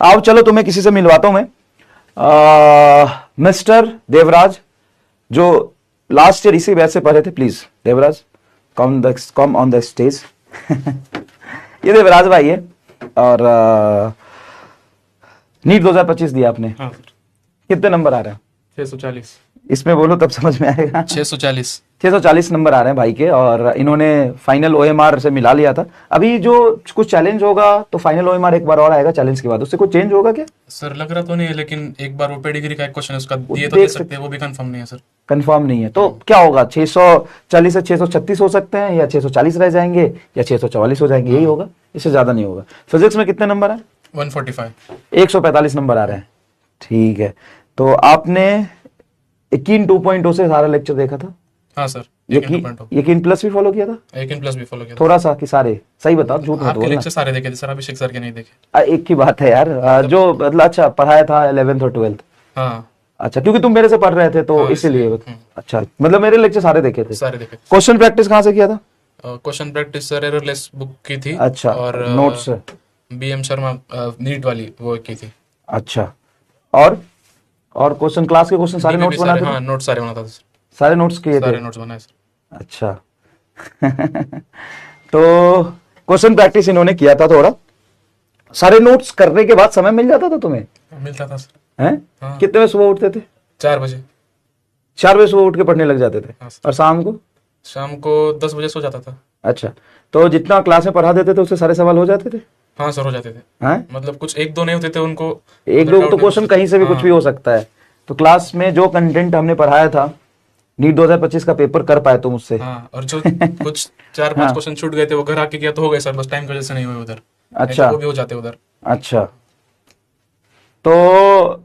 आओ चलो तुम्हें किसी से मिलवाता हूं मैं। मिस्टर देवराज, जो लास्ट ईयर इसी बैच से पढ़े थे, please Devraj come on the stage. ये देवराज भाई है और नीट 2025 दिया आपने। हाँ सर। कितने नंबर आ रहे हैं? 640। इसमें बोलो तब समझ में आएगा। 640। 640 नंबर आ रहे हैं भाई के, और इन्होंने फाइनल ओएमआर से मिला लिया था। अभी जो कुछ चैलेंज होगा तो फाइनल ओएमआर एक बार और आएगा चैलेंज के बाद, उससे कुछ चेंज होगा क्या? सर लग रहा तो नहीं है, लेकिन एक बार वो पेडिग्री का एक क्वेश्चन है उसका दिए तो देख दे सकते हैं, वो भी कंफर्म नहीं है सर। कंफर्म नहीं है तो क्या होगा? 640 से 636 हो सकते हैं, या 640 रह जाएंगे, या 644 हो जाएंगे, यही होगा, इससे ज्यादा नहीं होगा। फिजिक्स में कितने नंबर है? 145। 145 नंबर आ रहे हैं। ठीक है, तो आपने यकीन 2.0 से सारा लेक्चर देखा था? हाँ सर। यकीन प्लस भी फॉलो किया था? यकीन प्लस भी फॉलो किया था। थोड़ा सा कि सारे? सही बताओ, झूठ मत आपके बोलना। लेक्चर सारे देखे थे सर, अभिषेक सर के नहीं देखे। एक ही बात है यार, जो मतलब अच्छा पढ़ाया था 11th और 12th। हाँ अच्छा, क्योंकि तुम मेरे से पढ़ रहे थे तो हाँ, इसीलिए। अच्छा, मतलब मेरे लेक्चर सारे देखे थे? सारे देखे। क्वेश्चन प्रैक्टिस कहाँ से किया था? Question practice sir errorless book की थी। अच्छा, और नोट्स? बीएम शर्मा नीट वाली वो की थी। अच्छा, और क्वेश्चन क्लास के क्वेश्चन सारे नोट्स बनाते थे? हाँ नोट्स सारे बनाता था सर। सारे नोट्स किए थे? सारे नोट्स बनाए सर। अच्छा। तो क्वेश्चन प्रैक्टिस इन्होंने किया था थोड़ा। सारे नोट्स करने के बाद समय मिल जाता था तुम्हें? मिलता था सर। हैं? हाँ। कितने बजे सुबह उठते थे? 4 बजे। 4 बजे सुबह उठ के पढ़ने लग जाते थे? हाँ सर। और शाम को? शाम को 10 बजे सो जाता था। अच्छा, तो जितना क्लास में पढ़ा देते थे उससे सारे सवाल हो जाते थे? हाँ सर, हो जाते थे। हैं? मतलब कुछ एक दो नहीं होते थे उनको। एक दो तो क्वेश्चन कहीं से भी कुछ भी हो सकता है। तो क्लास में जो कंटेंट हमने पढ़ाया था, नीट 2025 का पेपर कर पाए तुम उससे? हाँ, और जो कुछ 4-5 क्वेश्चन छूट गए थे वो घर आके किया तो हो गए सर, बस टाइम की वजह से नहीं हुए उधर। अच्छा। नहीं तो वो भी हो जाते उधर। अच्छा, तो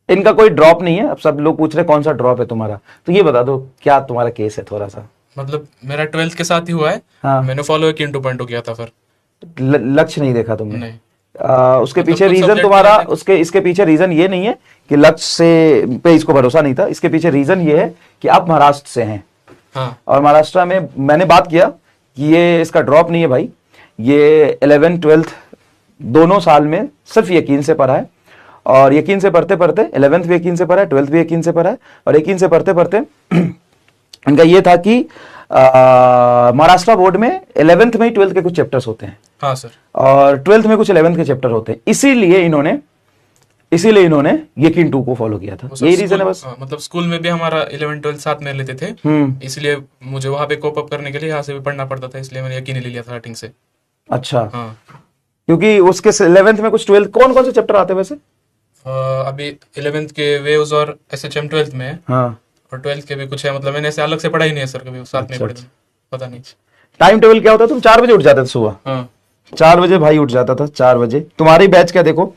इनका कोई ड्रॉप नहीं है? अब सब लोग पूछ रहे कौन सा ड्रॉप है तुम्हारा, तो ये बता दो क्या तुम्हारा केस है थोड़ा सा। मतलब मेरा 12th के साथ ही हुआ है। हाँ। मैंने फॉलो किन 2.2 किया था फिर। लक्ष्य नहीं देखा तुमने? नहीं। उसके मतलब पीछे कुछ रीजन subject तुम्हारा, में उसके इसके पीछे रीजन ये नहीं है कि लक्ष्य से पे इसको भरोसा नहीं था। इसके पीछे रीजन ये है कि आप महाराष्ट्र से हैं। हाँ। और महाराष्ट्र में मैंने बात किया कि ये इसका ड्रॉप नहीं है भाई, ये 11th 12th दोनों साल में सिर्फ यकीन से पढ़ा है। और यकीन से पढ़ते पढ़ते 11th भी यकीन से पढ़ा है, 12th भी यकीन से पढ़ा है। और यकीन से पढ़ते पढ़ते इनका ये था कि महाराष्ट्र बोर्ड में 11th में ही 12th के कुछ चैप्टर्स होते हैं। हाँ सर। और 12th में कुछ 11th के चैप्टर होते हैं, इसीलिए इन्होंने यकीन 2 को फॉलो किया था। यही रीजन है बस। मतलब स्कूल में भी हमारा 11 12 साथ में लेते थे, इसलिए मुझे वहां पे कोप अप करने के लिए यहाँ से भी पढ़ना पड़ता था, इसलिए मैंने यकीन ही ले लिया था स्टार्टिंग से। अच्छा। हाँ। क्योंकि उसके 11th में कुछ 12th कौन कौन से चैप्टर आते हैं वैसे? अभी 11th के वेव्स और एसएचएम 12th में है। हाँ। और 12th के भी कुछ है, मतलब मैंने ऐसे अलग से पढ़ा ही नहीं है सर, कभी साथ में पढ़े पता नहीं। टाइम टेबल क्या होता है? तुम 4 बजे उठ जाते थे सुबह? हाँ। 4 बजे भाई उठ जाता था, 4 बजे। तुम्हारी बैच क्या देखो,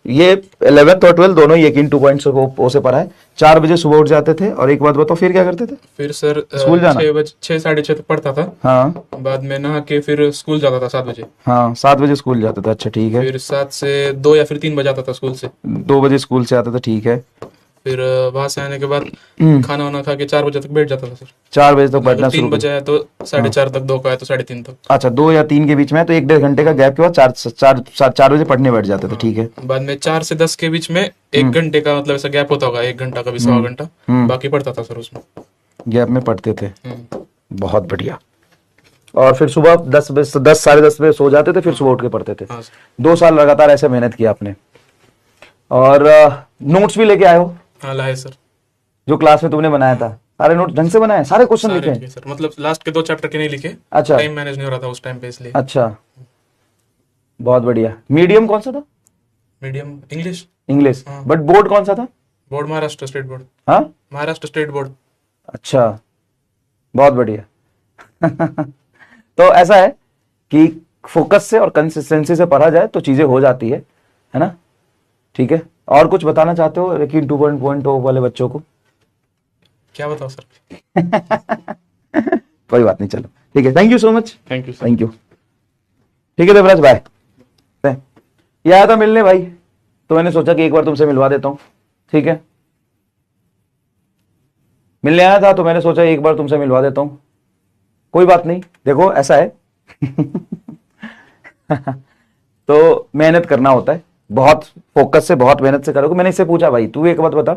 ये 11th और 12th दोनों यकीन 2.0 से पढ़ा है। 4 बजे सुबह उठ जाते थे, और एक बात बताओ फिर क्या करते थे? फिर सर स्कूल जाना? 6 बजे 6 साढ़े 6 तक पढ़ता था। हाँ। बाद में नहा के फिर स्कूल जाता था 7 बजे। हाँ, 7 बजे स्कूल जाता था। अच्छा, ठीक है। फिर 7 से 2 या फिर 3 बजे आता था स्कूल से। 2 बजे स्कूल से आता था, ठीक है। फिर वहां से आने के बाद खाना वाना खा के 4 बजे तक बैठ जाता था सर। 4 बजे तक पढ़ना 3 शुरू बजे है तो 4:30 तक, 2 का है तो 3:30 तक। अच्छा, 2 या 3 के बीच में है तो 1-1.5 घंटे का गैप के बाद 4 बजे पढ़ने बैठ जाते थे, ठीक है। बाद में 4 से 10 के बीच में 1 घंटे का मतलब ऐसा गैप होता होगा, 1 घंटा कभी 1.25 घंटा, बाकी पढ़ता था सर उसमें। गैप में पढ़ते थे, बहुत बढ़िया। और फिर सुबह 10 बजे 10 साढ़े 10 बजे सो जाते थे, फिर सुबह उठ के पढ़ते थे। हाँ 2 साल लगातार ऐसे मेहनत की आपने। और नोट्स भी लेके आए हो? हाँ, लाए सर। जो क्लास में तुमने बनाया था, सारे नोट्स ढंग से बनाए, सारे क्वेश्चन लिखे? लिखे सर, मतलब लास्ट के 2 चैप्टर के नहीं लिखे। अच्छा। टाइम मैनेज नहीं हो रहा था उस टाइम पे, इसलिए। अच्छा, बहुत बढ़िया। मीडियम कौन सा था? Medium English. English. But board कौन सा था? Board Maharashtra state board. हाँ, महाराष्ट्र स्टेट बोर्ड। अच्छा, बहुत बढ़िया। तो ऐसा है कि फोकस से और कंसिस्टेंसी से पढ़ा जाए तो चीजें हो जाती है ना? ठीक है। और कुछ बताना चाहते हो लेकिन 2.0 वाले बच्चों को? क्या बताओ सर। कोई बात नहीं, चलो ठीक है। Thank you so much. Thank you sir. Thank you. ठीक है देवराज, बाय। ये आया था मिलने भाई, तो मैंने सोचा कि एक बार तुमसे मिलवा देता हूं। ठीक है, मिलने आया था तो मैंने सोचा एक बार तुमसे मिलवा देता हूं। कोई बात नहीं, देखो ऐसा है। तो मेहनत करना होता है, बहुत फोकस से, बहुत मेहनत से करोगे। मैंने इससे पूछा भाई तू एक बात बता,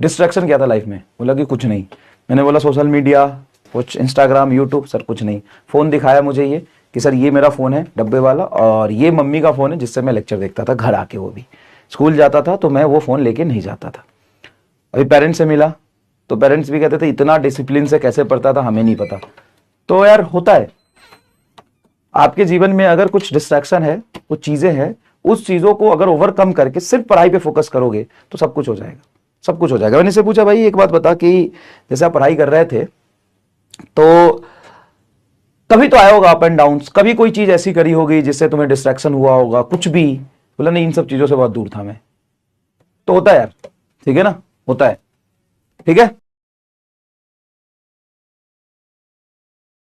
डिस्ट्रैक्शन क्या था लाइफ में? बोला कि कुछ नहीं। मैंने बोला सोशल मीडिया, कुछ इंस्टाग्राम, यूट्यूब? सर कुछ नहीं। फोन दिखाया मुझे ये कि सर ये मेरा फोन है डब्बे वाला, और ये मम्मी का फोन है जिससे मैं लेक्चर देखता था घर आके, वो भी स्कूल जाता था तो मैं वो फोन लेके नहीं जाता था। अभी पेरेंट्स से मिला तो पेरेंट्स भी कहते थे इतना डिसिप्लिन से कैसे पढ़ता था, हमें नहीं पता। तो यार होता है आपके जीवन में, अगर कुछ डिस्ट्रैक्शन है, कुछ चीजें हैं, उस चीजों को अगर ओवरकम करके सिर्फ पढ़ाई पे फोकस करोगे तो सब कुछ हो जाएगा, सब कुछ हो जाएगा। मैंने इससे पूछा भाई एक बात बता कि जैसे आप पढ़ाई कर रहे थे तो कभी तो आया होगा अप एंड डाउन, कभी कोई चीज ऐसी करी होगी जिससे तुम्हें डिस्ट्रैक्शन हुआ होगा, कुछ भी? बोला नहीं, इन सब चीजों से बहुत दूर था मैं। तो होता है यार, ठीक है ना, होता है, ठीक है।